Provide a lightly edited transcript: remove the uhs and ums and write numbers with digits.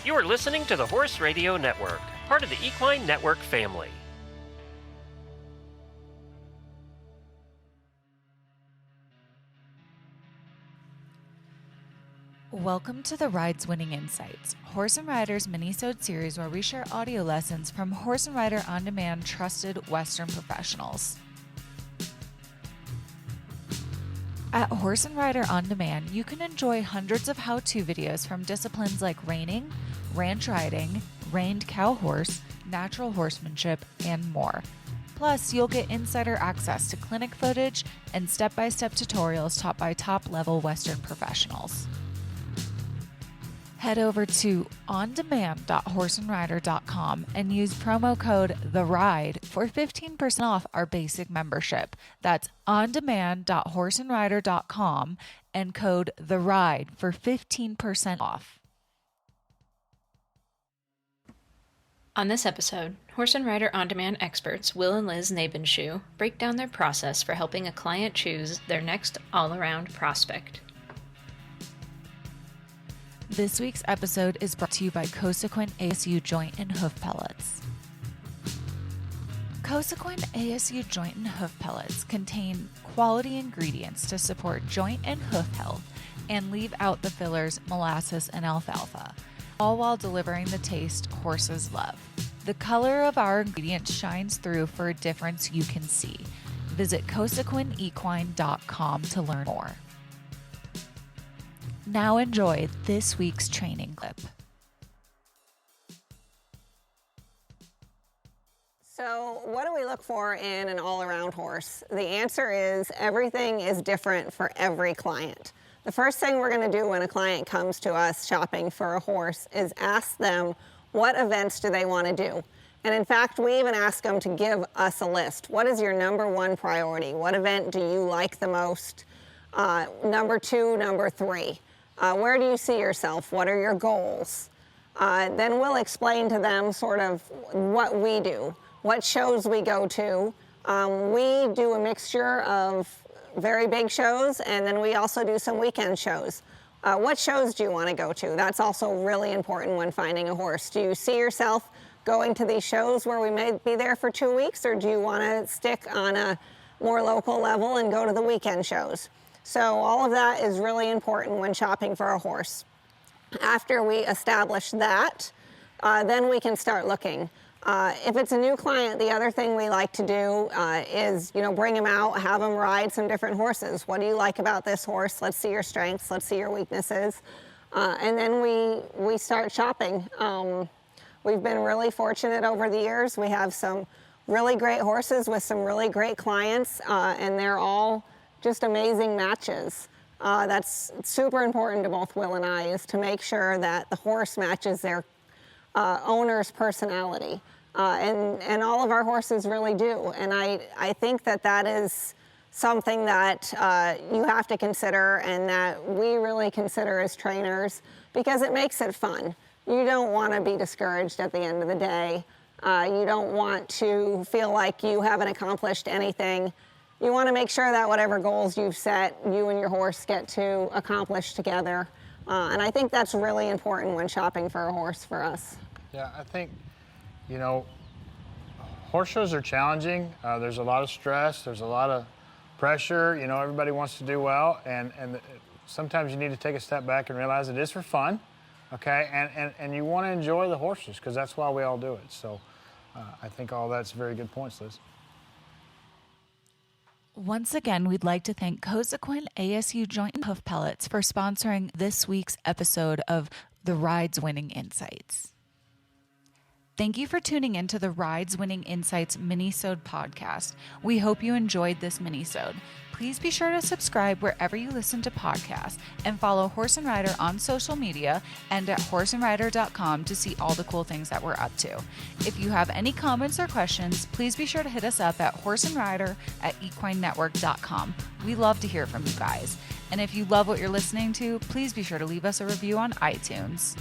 You are listening to the Horse Radio Network, part of the Equine Network family. Welcome to the Rides Winning Insights, Horse and Rider's mini-sode series where we share audio lessons from Horse and Rider OnDemand trusted Western professionals. At Horse and Rider OnDemand, you can enjoy hundreds of how-to videos from disciplines like reining, ranch riding, reined cow horse, natural horsemanship, and more. Plus, you'll get insider access to clinic footage and step-by-step tutorials taught by top-level Western professionals. Head over to ondemand.horseandrider.com and use promo code THERIDE for 15% off our basic membership. That's ondemand.horseandrider.com and code THERIDE for 15% off. On this episode, Horse and Rider On-Demand experts Will and Liz Knabenshue break down their process for helping a client choose their next all-around prospect. This week's episode is brought to you by Cosequin ASU Joint and Hoof Pellets. Cosequin ASU Joint and Hoof Pellets contain quality ingredients to support joint and hoof health and leave out the fillers, molasses, and alfalfa, all while delivering the taste horses love. The color of our ingredients shines through for a difference you can see. Visit cosequinequine.com to learn more. Now enjoy this week's training clip. So what do we look for in an all-around horse? The answer is everything is different for every client. The first thing we're going to do when a client comes to us shopping for a horse is ask them what events do they want to do. And in fact, we even ask them to give us a list. What is your number one priority? What event do you like the most? Number two, number three. Where do you see yourself? What are your goals? Then we'll explain to them sort of what we do, what shows we go to. We do a mixture of very big shows, and then we also do some weekend shows. What shows do you want to go to? That's also really important when finding a horse. Do you see yourself going to these shows where we may be there for 2 weeks, or do you want to stick on a more local level and go to the weekend shows? So all of that is really important when shopping for a horse. After we establish that, then we can start looking. If it's a new client, the other thing we like to do is, bring them out, have them ride some different horses. What do you like about this horse? Let's see your strengths. Let's see your weaknesses. And then we start shopping. We've been really fortunate over the years. We have some really great horses with some really great clients, and they're all just amazing matches. That's super important to both Will and I, is to make sure that the horse matches their owner's personality. And all of our horses really do. And I think that is something that you have to consider, and that we really consider as trainers, because it makes it fun. You don't want to be discouraged at the end of the day. You don't want to feel like you haven't accomplished anything. You want to make sure that whatever goals you've set, you and your horse get to accomplish together. And I think that's really important when shopping for a horse for us. Yeah, I think, horse shows are challenging. There's a lot of stress. There's a lot of pressure. Everybody wants to do well. And sometimes you need to take a step back and realize it is for fun, okay? And you want to enjoy the horses, because that's why we all do it. So I think all that's very good points, Liz. Once again, we'd like to thank Cosequin ASU Joint and Hoof Pellets for sponsoring this week's episode of the Rides Winning Insights. Thank you for tuning in to the Rides Winning Insights mini-sode podcast. We hope you enjoyed this mini-sode. Please be sure to subscribe wherever you listen to podcasts, and follow Horse and Rider on social media and at horseandrider.com to see all the cool things that we're up to. If you have any comments or questions, please be sure to hit us up at horseandrider@equinenetwork.com. We love to hear from you guys. And if you love what you're listening to, please be sure to leave us a review on iTunes.